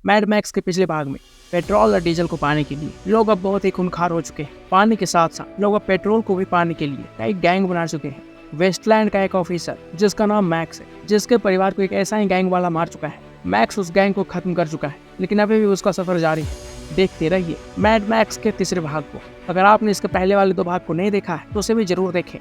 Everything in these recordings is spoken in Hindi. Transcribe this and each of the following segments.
मैड मैक्स के पिछले भाग में पेट्रोल और डीजल को पाने के लिए लोग अब बहुत ही खूंखार हो चुके हैं। पानी के साथ साथ लोग अब पेट्रोल को भी पाने के लिए कई गैंग बना चुके हैं। वेस्टलैंड का एक ऑफिसर जिसका नाम मैक्स है, जिसके परिवार को एक ऐसा ही गैंग वाला मार चुका है। मैक्स उस गैंग को खत्म कर चुका है, लेकिन अभी भी उसका सफर जारी है। देखते रहिए मैड मैक्स के तीसरे भाग को। अगर आपने इसके पहले वाले 2 भाग को नहीं देखा है तो उसे भी जरूर देखें।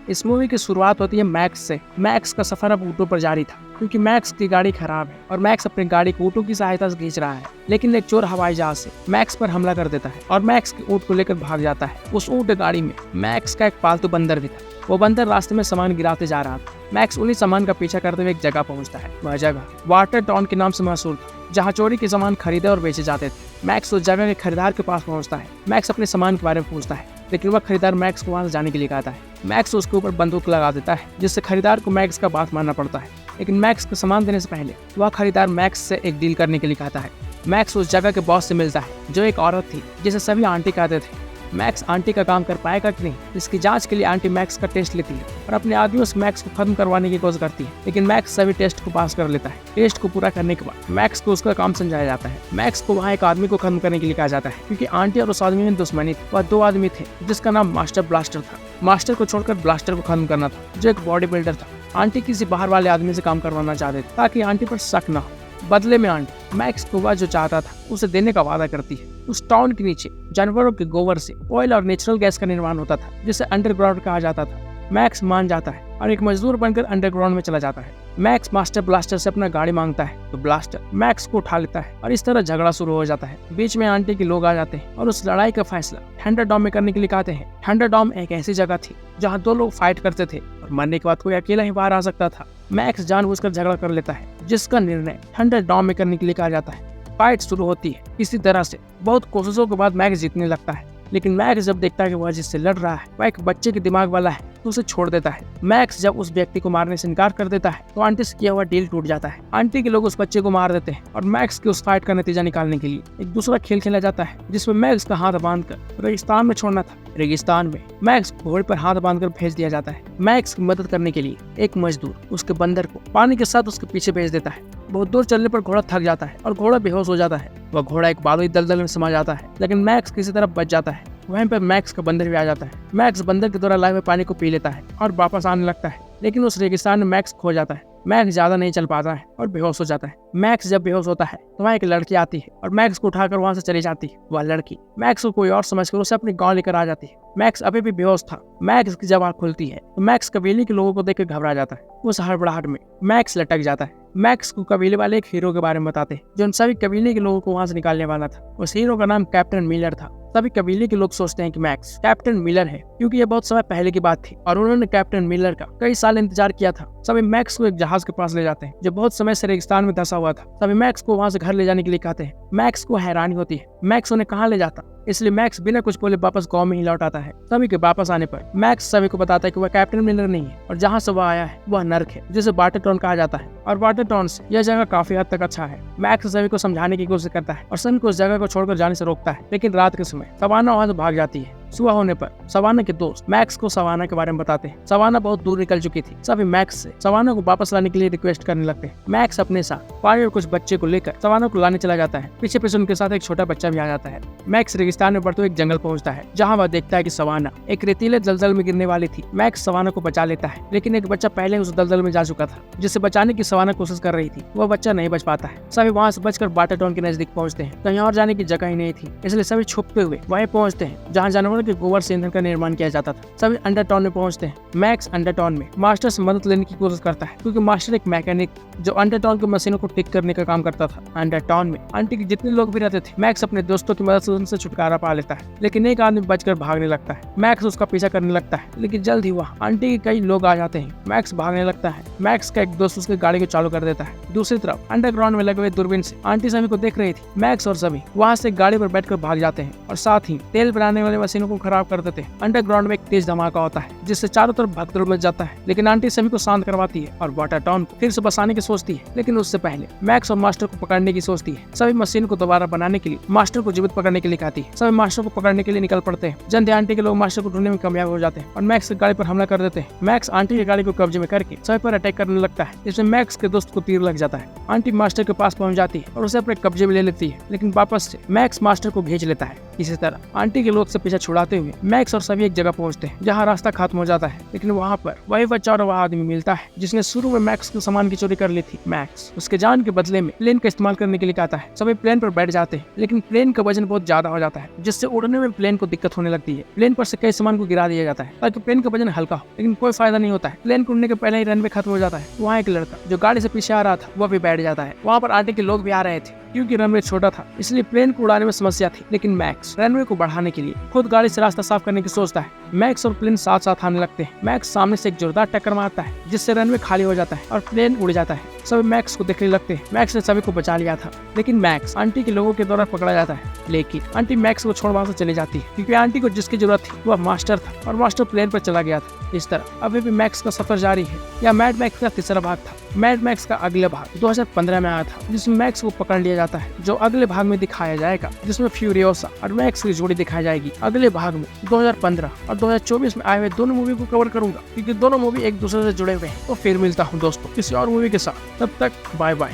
इस मूवी की शुरुआत होती है मैक्स से। मैक्स का सफर अब ऊँटों पर जारी था, क्योंकि मैक्स की गाड़ी खराब है और मैक्स अपनी गाड़ी को ऊँटों की सहायता से खींच रहा है। लेकिन एक चोर हवाई जहाज से मैक्स पर हमला कर देता है और मैक्स के ऊँट को लेकर भाग जाता है। उस ऊँट गाड़ी में मैक्स का एक पालतू बंदर भी था। वो बंदर रास्ते में सामान गिराते जा रहा था। मैक्स उन्हीं सामान का पीछा करते हुए एक जगह पहुंचता है। वह जगह वाटर टाउन के नाम से मशहूर था, जहां चोरी के सामान खरीदे और बेचे जाते थे। मैक्स उस जगह के खरीदार के पास पहुंचता है। मैक्स अपने सामान के बारे में पूछता है, लेकिन वह खरीदार मैक्स को वहां से जाने के लिए कहता है। मैक्स उसके ऊपर बंदूक लगा देता है, जिससे खरीदार को मैक्स का बात मानना पड़ता है। लेकिन मैक्स को सामान देने से पहले वह खरीदार मैक्स से एक डील करने के लिए कहता है। मैक्स उस जगह के बॉस से मिलता है, जो एक औरत थी जिसे सभी आंटी कहते थे। मैक्स आंटी का काम कर पाएगा कि नहीं, इसकी जांच के लिए आंटी मैक्स का टेस्ट लेती है और अपने आदमियों से मैक्स को खत्म करवाने की कोशिश करती है। लेकिन मैक्स सभी टेस्ट को पास कर लेता है। टेस्ट को पूरा करने के बाद मैक्स को उसका काम समझाया जाता है। मैक्स को वहाँ एक आदमी को खत्म करने के लिए कहा जाता है, क्योंकि आंटी और उस आदमी में दुश्मनी थी। वह 2 आदमी थे, जिसका नाम मास्टर ब्लास्टर था। मास्टर को छोड़कर ब्लास्टर को खत्म करना था, जो एक बॉडी बिल्डर था। आंटी किसी बाहर वाले आदमी से काम करवाना चाहते थे, ताकि आंटी पर शक न हो। बदले में आंटी मैक्स को वह जो चाहता था उसे देने का वादा करती है। उस टाउन के नीचे जानवरों के गोबर से ऑयल और नेचुरल गैस का निर्माण होता था, जिसे अंडरग्राउंड कहा जाता था। मैक्स मान जाता है और एक मजदूर बनकर अंडरग्राउंड में चला जाता है। मैक्स मास्टर ब्लास्टर से अपना गाड़ी मांगता है, तो ब्लास्टर मैक्स को उठा लेता है और इस तरह झगड़ा शुरू हो जाता है। बीच में आंटी के लोग आ जाते हैं और उस लड़ाई का फैसला थंडरडॉम में करने के लिए कहते हैं। थंडरडॉम एक ऐसी जगह थी जहाँ 2 लोग फाइट करते थे और मरने के बाद कोई अकेला ही बाहर आ सकता था। मैक्स जानबूझकर झगड़ा कर लेता है, जिसका निर्णय थंडरडॉम में करने के लिए कहा जाता है। फाइट शुरू होती है। इसी तरह से बहुत कोशिशों के बाद मैक्स जीतने लगता है, लेकिन मैक्स जब देखता है कि वह जिससे लड़ रहा है वह एक बच्चे के दिमाग वाला है, तो उसे छोड़ देता है। मैक्स जब उस व्यक्ति को मारने से इनकार कर देता है, तो आंटी से किया हुआ डील टूट जाता है। आंटी के लोग उस बच्चे को मार देते हैं और मैक्स की उस फाइट का नतीजा निकालने के लिए एक दूसरा खेल खेला जाता है, जिसमें मैक्स का हाथ बांधकर रेगिस्तान में छोड़ना था। रेगिस्तान में मैक्स को घोड़े पर हाथ बांधकर भेज दिया जाता है। मैक्स की मदद करने के लिए एक मजदूर उसके बंदर को पानी के साथ उसके पीछे भेज देता है। बहुत दूर चलने पर घोड़ा थक जाता है और घोड़ा बेहोश हो जाता है। वह घोड़ा एक बालुई दलदल में समा जाता है, लेकिन मैक्स किसी तरह बच जाता है। वहीं पर मैक्स का बंदर भी आ जाता है। मैक्स बंदर के द्वारा लाए हुए पानी को पी लेता है और वापस आने लगता है, लेकिन उस रेगिस्तान में मैक्स खो जाता है। मैक्स ज्यादा नहीं चल पाता है और बेहोश हो जाता है। मैक्स जब बेहोश होता है तो वहाँ एक लड़की आती है और मैक्स को उठाकर वहाँ से चली जाती है। वह लड़की मैक्स को कोई और समझकर उसे अपने गांव लेकर आ जाती है। मैक्स अभी भी बेहोश था। मैक्स की जब आँख खुलती है तो मैक्स कबीले के लोगों को देखकर घबरा जाता है। उस हड़बड़ाहट में मैक्स लटक जाता है। मैक्स को कबीले वाले एक हीरो के बारे में बताते हैं, जो उन सभी कबीले के लोगों को वहाँ से निकालने वाला था। उस हीरो का नाम कैप्टन मिलर था। सभी कबीले के लोग सोचते हैं कि मैक्स कैप्टन मिलर है, क्योंकि यह बहुत समय पहले की बात थी और उन्होंने कैप्टन मिलर का कई साल इंतजार किया था। सभी मैक्स को एक जहाज के पास ले जाते हैं, जो बहुत समय से रेगिस्तान में धंसा हुआ था। सभी मैक्स को वहाँ से घर ले जाने के लिए कहते हैं। मैक्स को हैरानी होती है मैक्स उन्हें कहाँ ले जाता, इसलिए मैक्स बिना कुछ बोले वापस गांव में ही लौट आता है। सभी के वापस आने पर मैक्स सभी को बताता है कि वह कैप्टन मिलर नहीं है और जहाँ से वह आया है वह नर्क है, जिसे वाटर टाउन कहा जाता है। और वाटर टाउन से यह जगह काफी हद तक अच्छा है। मैक्स सभी को समझाने की कोशिश करता है और सभी को उस जगह को छोड़कर जाने से रोकता है, लेकिन रात के समय सवाना वहाँ से भाग जाती है। सुबह होने पर सवाना के दोस्त मैक्स को सवाना के बारे में बताते हैं। सवाना बहुत दूर निकल चुकी थी। सभी मैक्स से सवाना को वापस लाने के लिए रिक्वेस्ट करने लगते हैं। मैक्स अपने साथ पानी और कुछ बच्चे को लेकर सवाना को लाने चला जाता है। पीछे पीछे उनके साथ एक छोटा बच्चा भी आ जाता है। मैक्स रेगिस्तान में बढ़ते एक जंगल पहुंचता है, जहां वह देखता है कि सवाना एक रेतीले दलदल में गिरने वाली थी। मैक्स सवाना को बचा लेता है, लेकिन एक बच्चा पहले उस दलदल में जा चुका था, जिसे बचाने की सवाना कोशिश कर रही थी। वह बच्चा नहीं बच पाता है। सभी वहाँ से बचकर वाटर टाउन के नजदीक पहुंचते हैं। कहीं और जाने की जगह ही नहीं थी, इसलिए सभी छुपते हुए वहीं पहुंचते हैं जहाँ जानवरों के गोबर से ईंधन का निर्माण किया जाता था। सभी अंडर टाउन में पहुंचते हैं। मैक्स अंडर टाउन में मास्टर से मदद लेने की कोशिश करता है, क्योंकि मास्टर एक मैकेनिक जो अंडर टाउन की मशीनों को ठीक करने का काम करता था। अंडर टाउन में आंटी के जितने लोग भी रहते थे, मैक्स अपने दोस्तों की मदद से उनसे छुटकारा पा लेता है, लेकिन एक आदमी बचकर भागने लगता है। मैक्स उसका पीछा करने लगता है, लेकिन जल्द ही वहाँ आंटी के कई लोग आ जाते हैं। मैक्स भागने लगता है। मैक्स का एक दोस्त उसकी गाड़ी को चालू कर देता है। दूसरी तरफ अंडरग्राउंड में लगे हुए दूरबीन से आंटी सभी को देख रही थी। मैक्स और सभी वहाँ से गाड़ी पर बैठकर भाग जाते हैं और साथ ही तेल बनाने वाले मशीनों स्टेशन को खराब कर देते हैं। अंडरग्राउंड में एक तेज धमाका होता है जिससे चारों तरफ भगदड़ मच जाता है, लेकिन आंटी सभी को शांत करवाती है और वाटर टाउन को फिर से बसाने की सोचती है। लेकिन उससे पहले मैक्स और मास्टर को पकड़ने की सोचती है। सभी मशीन को दोबारा बनाने के लिए मास्टर को जीवित पकड़ने के लिए कहती है। सभी मास्टर को पकड़ने के लिए निकल पड़ते हैं। जल्दी आंटी के लोग मास्टर को ढूंढने में कामयाब हो जाते हैं और मैक्स की गाड़ी पर हमला कर देते हैं। मैक्स आंटी की गाड़ी को कब्जे में करके सभी पर अटैक करने लगता है, जिसमें मैक्स के दोस्त को तीर लग जाता है। आंटी मास्टर के पास पहुंच जाती है और उसे अपने कब्जे में ले लेती है, लेकिन वापस से मैक्स मास्टर को भेज लेता है। इसी तरह आंटी के लोग से पीछा छुड़ाते हुए मैक्स और सभी एक जगह पहुंचते हैं जहां रास्ता खत्म हो जाता है, लेकिन वहां पर वही बच्चा और वह आदमी मिलता है जिसने शुरू में मैक्स के सामान की चोरी कर ली थी। मैक्स उसके जान के बदले में प्लेन का इस्तेमाल करने के लिए कहता है। सभी प्लेन पर बैठ जाते हैं, लेकिन प्लेन का वजन बहुत ज्यादा हो जाता है जिससे उड़ने में प्लेन को दिक्कत होने लगती है। प्लेन पर से कई सामान को गिरा दिया जाता है ताकि प्लेन का वजन हल्का हो, लेकिन कोई फायदा नहीं होता है। प्लेन को उड़ने के पहले ही रनवे खत्म हो जाता है। वहाँ एक लड़का जो गाड़ी से पीछे आ रहा था वह भी बैठ जाता है। वहाँ पर आंटी के लोग भी आ रहे थे। क्योंकि रनवे छोटा था इसलिए प्लेन को उड़ाने में समस्या थी, लेकिन मैक्स रनवे को बढ़ाने के लिए खुद गाड़ी से रास्ता साफ करने की सोचता है। मैक्स और प्लेन साथ साथ आने लगते हैं। मैक्स सामने से एक जोरदार टक्कर मारता है जिससे रनवे खाली हो जाता है और प्लेन उड़ जाता है। सभी मैक्स को देखने लगते हैं। मैक्स ने सभी को बचा लिया था, लेकिन मैक्स आंटी के लोगों के द्वारा पकड़ा जाता है। लेकिन आंटी मैक्स को छोड़ वहाँ से चली जाती है क्योंकि आंटी को जिसकी जरूरत थी वह मास्टर था और मास्टर प्लेन पर चला गया था। इस तरह अभी भी मैक्स का सफर जारी है। यह मैड मैक्स का तीसरा भाग था। मैड मैक्स का अगले भाग 2015 में आया था जिसमें मैक्स को पकड़ लिया जाता है, जो अगले भाग में दिखाया जाएगा, जिसमें फ्यूरियोसा और मैक्स की जोड़ी दिखाई जाएगी। अगले भाग में 2015 और 2024 में आए हुए दोनों मूवी को कवर करूंगा क्योंकि दोनों मूवी एक दूसरे से जुड़े हुए हैं। तो फिर मिलता हूँ दोस्तों किसी और मूवी के साथ, तब तक बाय बाय।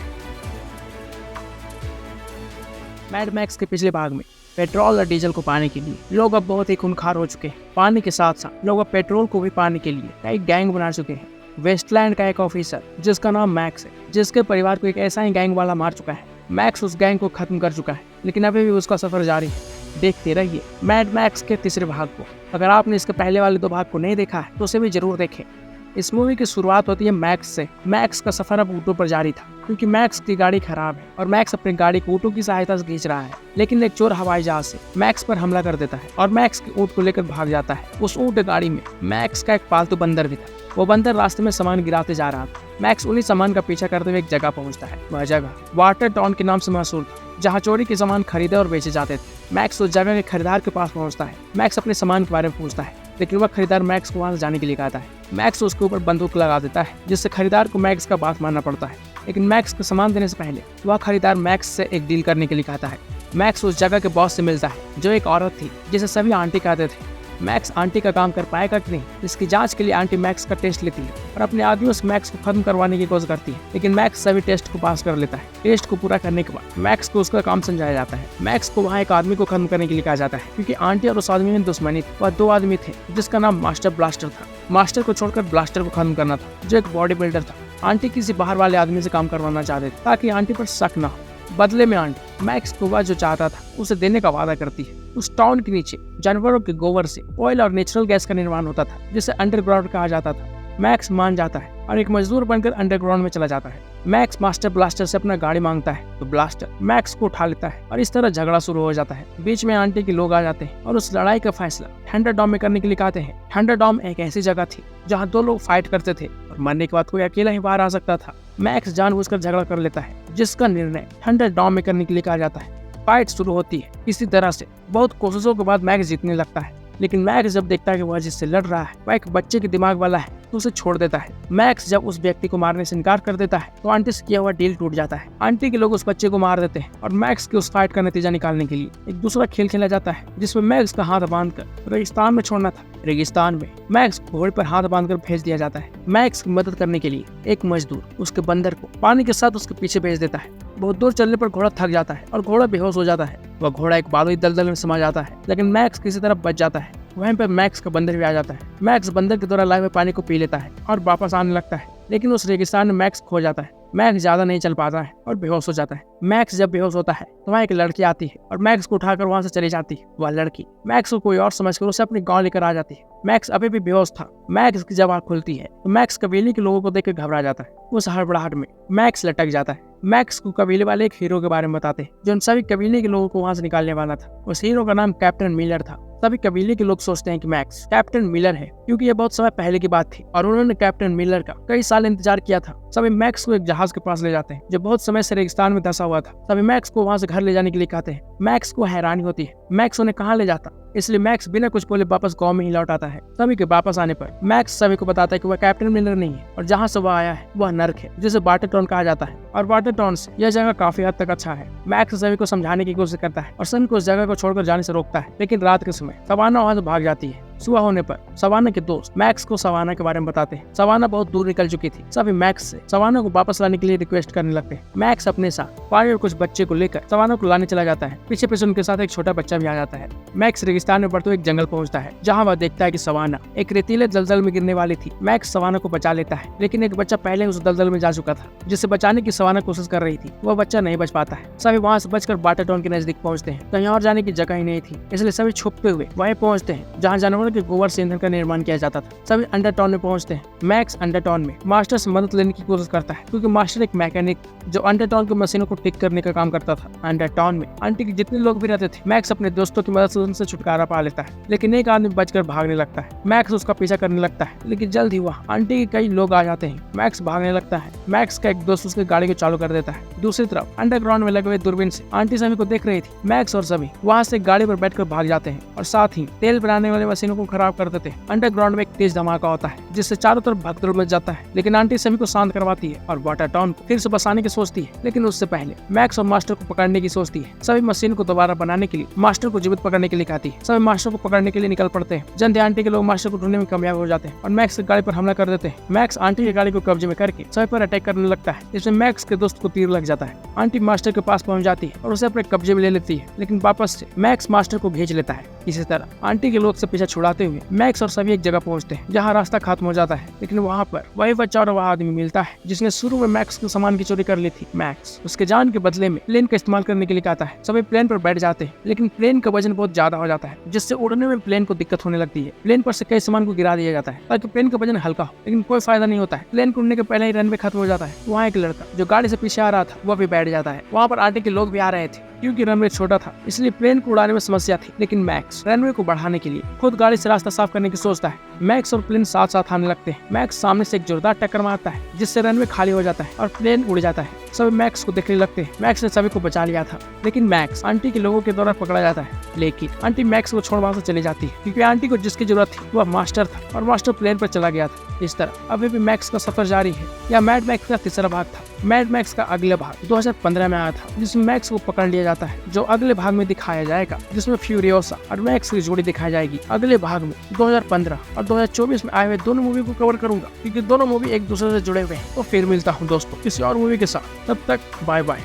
मैड मैक्स के पिछले भाग में पेट्रोल और डीजल को पाने के लिए लोग अब बहुत ही खूंखार हो चुके हैं। पानी के साथ साथ लोग अब पेट्रोल को भी पाने के लिए कई गैंग बना चुके हैं। वेस्टलैंड का एक ऑफिसर जिसका नाम मैक्स है, जिसके परिवार को एक ऐसा ही गैंग वाला मार चुका है। मैक्स उस गैंग को खत्म कर चुका है, लेकिन अभी भी उसका सफर जारी है। देखते रहिए मैड मैक्स के तीसरे भाग को। अगर आपने इसके पहले वाले 2 भाग को नहीं देखा है तो उसे भी जरूर देखें। इस मूवी की शुरुआत होती है मैक्स से। मैक्स का सफर अब ऊँटों पर जारी था क्योंकि मैक्स की गाड़ी खराब है और मैक्स अपनी गाड़ी को ऊँटों की सहायता से खींच रहा है, लेकिन एक चोर हवाई जहाज से मैक्स पर हमला कर देता है और मैक्स के ऊँट को लेकर भाग जाता है। उस ऊँट गाड़ी में मैक्स का एक पालतू बंदर भी था। वो बंदर रास्ते में सामान गिराते जा रहा था। मैक्स उन्हीं सामान का पीछा करते हुए एक जगह पहुंचता है। वह जगह वाटर टाउन के नाम से मशहूर था, जहां चोरी के सामान खरीदे और बेचे जाते थे। मैक्स उस जगह के खरीदार के पास पहुंचता है। मैक्स अपने सामान के बारे में पूछता है, लेकिन वह खरीदार मैक्स को वहां से जाने के लिए कहता है। मैक्स उसके ऊपर बंदूक लगा देता है, जिससे खरीदार को मैक्स का बात मानना पड़ता है। लेकिन मैक्स को सामान देने से पहले वह खरीदार मैक्स से एक डील करने के लिए कहता है। मैक्स उस जगह के बॉस से मिलता है, जो एक औरत थी जिसे सभी आंटी कहते थे। मैक्स आंटी का काम कर पाएगा कि नहीं, इसकी जांच के लिए आंटी मैक्स का टेस्ट लेती है और अपने आदमियों से मैक्स को खत्म करवाने की कोशिश करती है, लेकिन मैक्स सभी टेस्ट को पास कर लेता है। टेस्ट को पूरा करने के बाद मैक्स को उसका काम समझाया जाता है। मैक्स को वहाँ एक आदमी को खत्म करने के लिए कहा जाता है क्योंकि आंटी और उस आदमी में दुश्मनी थी। वह 2 आदमी थे जिसका नाम मास्टर ब्लास्टर था। मास्टर को छोड़कर ब्लास्टर को खत्म करना था, जो एक बॉडी बिल्डर था। आंटी किसी बाहर वाले आदमी से काम करवाना चाहते थे ताकि आंटी पर शक न हो। बदले में आंटी मैक्स को वह जो चाहता था उसे देने का वादा करती है। उस टाउन के नीचे जानवरों के गोबर से ऑयल और नेचुरल गैस का निर्माण होता था, जिसे अंडरग्राउंड कहा जाता था। मैक्स मान जाता है और एक मजदूर बनकर अंडरग्राउंड में चला जाता है। मैक्स मास्टर ब्लास्टर से अपना गाड़ी मांगता है तो ब्लास्टर मैक्स को उठा लेता है और इस तरह झगड़ा शुरू हो जाता है। बीच में आंटी के लोग आ जाते हैं और उस लड़ाई का फैसला थंडरडॉम में करने के लिए कहते हैं। थंडरडॉम एक ऐसी जगह थी जहाँ 2 लोग फाइट करते थे और मरने के बाद कोई अकेला ही बाहर आ सकता था। मैक्स जानबूझकर झगड़ा कर लेता है, जिसका निर्णय थंडरडॉम में करने के लिए कहा जाता है। फाइट शुरू होती है। इसी तरह से बहुत कोशिशों के बाद मैक्स जीतने लगता है, लेकिन मैक्स जब देखता है कि वह जिससे लड़ रहा है वह एक बच्चे के दिमाग वाला है तो उसे छोड़ देता है। मैक्स जब उस व्यक्ति को मारने से इनकार कर देता है तो आंटी से किया हुआ डील टूट जाता है। आंटी के लोग उस बच्चे को मार देते हैं और मैक्स की उस फाइट का नतीजा निकालने के लिए एक दूसरा खेल खेला जाता है, जिसमें मैक्स का हाथ बांधकर रेगिस्तान में छोड़ना था। रेगिस्तान में मैक्स को घोड़े पर हाथ बांधकर भेज दिया जाता है। मैक्स की मदद करने के लिए एक मजदूर उसके बंदर को पानी के साथ उसके पीछे भेज देता है। बहुत दूर चलने पर घोड़ा थक जाता है और घोड़ा बेहोश हो जाता है। वह घोड़ा एक बालुई दलदल में समा जाता है, लेकिन मैक्स किसी तरह बच जाता है। वहीं पर मैक्स का बंदर भी आ जाता है। मैक्स बंदर के द्वारा लाए हुए पानी को पी लेता है और वापस आने लगता है, लेकिन उस रेगिस्तान में मैक्स खो जाता है। मैक्स ज्यादा नहीं चल पाता है और बेहोश हो जाता है। मैक्स जब बेहोश होता है तो वहाँ एक लड़की आती है और मैक्स को उठाकर वहाँ से चली जाती है। वह लड़की मैक्स को कोई और समझकर उसे अपने गांव लेकर आ जाती है। मैक्स अभी भी बेहोश था। मैक्स की जब आँख खुलती है तो मैक्स कबीले के लोगों को देखकर घबरा जाता है। उस हड़बड़ाहट में मैक्स लटक जाता है। मैक्स को कबीले वाले एक हीरो के बारे में बताते हैं, जो उन सभी कबीले के लोगों को वहाँ से निकालने वाला था। उस हीरो का नाम कैप्टन मिलर था। सभी कबीले के लोग सोचते हैं कि मैक्स कैप्टन मिलर है, क्योंकि ये बहुत समय पहले की बात थी और उन्होंने कैप्टन मिलर का कई साल इंतजार किया था। सभी मैक्स को एक जहाज के पास ले जाते हैं जो बहुत समय से रेगिस्तान में धंसा हुआ था। सभी मैक्स को वहाँ से घर ले जाने के लिए कहते हैं। मैक्स को हैरानी होती है मैक्स उन्हें कहाँ ले जाता। इसलिए मैक्स बिना कुछ बोले वापस गांव में ही लौट आता है। सभी के वापस आने पर मैक्स सभी को बताता है कि वह कैप्टन मिलर नहीं है और जहाँ से वह आया है वह नर्क है, जिसे वाटर टाउन कहा जाता है। और वाटर टाउन से यह जगह काफी हद तक अच्छा है। मैक्स सभी को समझाने की कोशिश करता है और सभी को उस जगह को छोड़कर जाने से रोकता है, लेकिन रात के समय सवाना वहां से भाग जाती है। सुबह होने पर सवाना के दोस्त मैक्स को सवाना के बारे में बताते हैं। सवाना बहुत दूर निकल चुकी थी। सभी मैक्स से सवाना को वापस लाने के लिए रिक्वेस्ट करने लगते हैं। मैक्स अपने साथ पानी और कुछ बच्चे को लेकर सवाना को लाने चला जाता है। पीछे पीछे उनके साथ एक छोटा बच्चा भी आ जाता है। मैक्स रेगिस्तान में बढ़ते एक जंगल पहुंचता है, जहाँ वह देखता है कि सवाना एक रेतीले दलदल में गिरने वाली थी। मैक्स सवाना को बचा लेता है, लेकिन एक बच्चा पहले उस दलदल में जा चुका था, जिसे बचाने की सवाना कोशिश कर रही थी। वह बच्चा नहीं बच पाता है। सभी वहाँ से बचकर वाटर टाउन के नजदीक पहुंचते हैं। कहीं और जाने की जगह ही नहीं थी, इसलिए सभी छुपते हुए वहीं पहुंचते हैं जहाँ जानवरों के गोबर से ईंधन का निर्माण किया जाता था। सभी अंडर टाउन में पहुंचते हैं। मैक्स अंडर टाउन में मास्टर से मदद लेने की कोशिश करता है, क्योंकि मास्टर एक मैकेनिक जो अंडर टाउन की मशीनों को ठीक करने का काम करता था। अंडर टाउन में आंटी के जितने लोग भी रहते थे, मैक्स अपने दोस्तों की मदद से उनसे छुटकारा पा लेता है, लेकिन एक आदमी बचकर भागने लगता है। मैक्स उसका पीछा करने लगता है, लेकिन जल्द ही वहाँ आंटी के कई लोग आ जाते हैं। मैक्स भागने लगता है। मैक्स का एक दोस्त उसकी गाड़ी को चालू कर देता है। दूसरी तरफ अंडरग्राउंड में लगे हुए दूरबीन से आंटी सभी को देख रही थी। मैक्स और सभी वहाँ से गाड़ी पर बैठकर भाग जाते हैं और साथ ही तेल बनाने वाले मशीनों को खराब कर देते हैं। अंडरग्राउंड में एक तेज धमाका होता है, जिससे चारों तरफ भगदड़ मच जाता है, लेकिन आंटी सभी को शांत करवाती है और वाटर टाउन को फिर से बसाने की सोचती है। लेकिन उससे पहले मैक्स और मास्टर को पकड़ने की सोचती है। सभी मशीन को दोबारा बनाने के लिए मास्टर को जीवित पकड़ने के लिए कहती है। सभी मास्टर को पकड़ने के लिए निकल पड़ते हैं। जल्द आंटी के लोग मास्टर को ढूंढने में कामयाब हो जाते हैं और मैक्स की गाड़ी पर हमला कर देते हैं। मैक्स आंटी की गाड़ी को कब्जे में करके सभी पर अटैक करने लगता है, जिसमें मैक्स के दोस्त को तीर लग जाता है। आंटी मास्टर के पास पहुंच जाती है और उसे अपने कब्जे में ले लेती है, लेकिन वापस से मैक्स मास्टर को भेज लेता है। इसी तरह आंटी के लोग से पीछा छुड़ाते हुए मैक्स और सभी एक जगह पहुंचते हैं, जहां रास्ता खत्म हो जाता है। लेकिन वहां पर वही बच्चा और वह आदमी मिलता है जिसने शुरू में मैक्स के सामान की चोरी कर ली थी। मैक्स उसके जान के बदले में प्लेन का इस्तेमाल करने के लिए कहता है। सभी प्लेन पर बैठ जाते हैं, लेकिन प्लेन का वजन बहुत ज्यादा हो जाता है, जिससे उड़ने में प्लेन को दिक्कत होने लगती है। प्लेन पर से कई सामान को गिरा दिया जाता है ताकि प्लेन का वजन हल्का हो, लेकिन कोई फायदा नहीं होता है। प्लेन को उड़ने के पहले ही रनवे खत्म हो जाता है। वहाँ एक लड़का जो गाड़ी से पीछे आ रहा था वह भी बैठ जाता है। वहाँ पर आंटी के लोग भी आ रहे थे, क्योंकि रनवे छोटा था इसलिए प्लेन को उड़ाने में समस्या थी। लेकिन मैक्स रनवे को बढ़ाने के लिए खुद गाड़ी से रास्ता साफ करने की सोचता है। मैक्स और प्लेन साथ साथ आने लगते हैं। मैक्स सामने से एक जोरदार टक्कर मारता है, जिससे रनवे खाली हो जाता है और प्लेन उड़ जाता है। सभी मैक्स को देखने लगते हैं। मैक्स ने सभी को बचा लिया था, लेकिन मैक्स आंटी के लोगों के द्वारा पकड़ा जाता है। लेकिन आंटी मैक्स को छोड़ वहाँ से चली जाती है, क्योंकि आंटी को जिसकी जरूरत थी वह मास्टर था और मास्टर प्लेन पर चला गया था। इस तरह अभी भी मैक्स का सफर जारी है। यह मैड मैक्स का तीसरा भाग था। मैड मैक्स का अगला भाग 2015 में आया था, जिसमें मैक्स को पकड़ लिया जाता है, जो अगले भाग में दिखाया जाएगा, जिसमें फ्यूरियोसा और मैक्स की जोड़ी दिखाई जाएगी। अगले भाग में 2015 और 2024 में आए हुए दोनों मूवी को कवर करूंगा, क्योंकि दोनों मूवी एक दूसरे से जुड़े हुए हैं। तो फिर मिलता हूँ दोस्तों किसी और मूवी के साथ। तब तक बाय बाय।